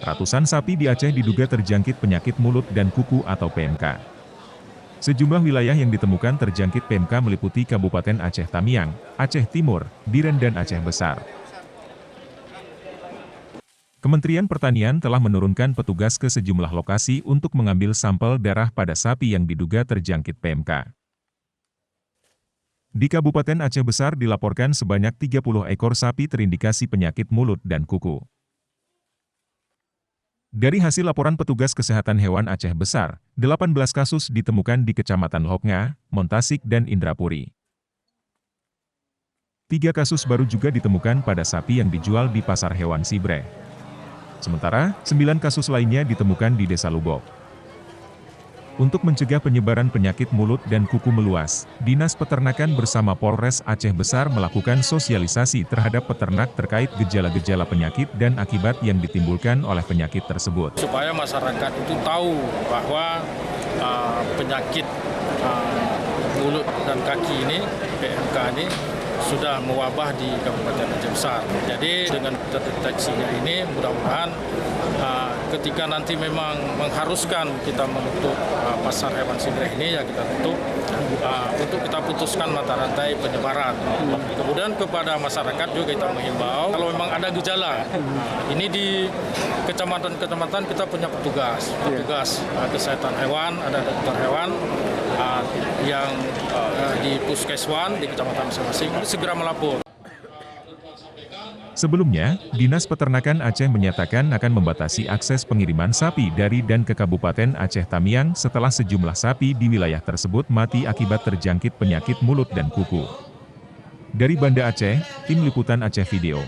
Ratusan sapi di Aceh diduga terjangkit penyakit mulut dan kuku atau PMK. Sejumlah wilayah yang ditemukan terjangkit PMK meliputi Kabupaten Aceh Tamiang, Aceh Timur, Biren dan Aceh Besar. Kementerian Pertanian telah menurunkan petugas ke sejumlah lokasi untuk mengambil sampel darah pada sapi yang diduga terjangkit PMK. Di Kabupaten Aceh Besar dilaporkan sebanyak 30 ekor sapi terindikasi penyakit mulut dan kuku. Dari hasil laporan petugas kesehatan hewan Aceh Besar, 18 kasus ditemukan di Kecamatan Hoknga, Montasik dan Indrapuri. 3 kasus baru juga ditemukan pada sapi yang dijual di Pasar Hewan Sibre. Sementara, 9 kasus lainnya ditemukan di Desa Lubok. Untuk mencegah penyebaran penyakit mulut dan kuku meluas, Dinas Peternakan bersama Polres Aceh Besar melakukan sosialisasi terhadap peternak terkait gejala-gejala penyakit dan akibat yang ditimbulkan oleh penyakit tersebut. Supaya masyarakat itu tahu bahwa penyakit mulut dan kaki ini, PMK ini, sudah mewabah di Kabupaten Aceh Besar. Jadi dengan terdeteksinya ini mudah-mudahan ketika nanti memang mengharuskan kita menutup pasar hewan sibreh ini, ya kita tutup untuk kita putuskan mata rantai penyebaran. Kemudian kepada masyarakat juga kita menghimbau kalau memang ada gejala, ini di kecamatan-kecamatan kita punya petugas kesehatan hewan, ada dokter hewan yang di Puskeswan di kecamatan masing-masing segera melapor. Sebelumnya, Dinas Peternakan Aceh menyatakan akan membatasi akses pengiriman sapi dari dan ke Kabupaten Aceh Tamiang setelah sejumlah sapi di wilayah tersebut mati akibat terjangkit penyakit mulut dan kuku. Dari Banda Aceh, Tim Liputan Aceh Video.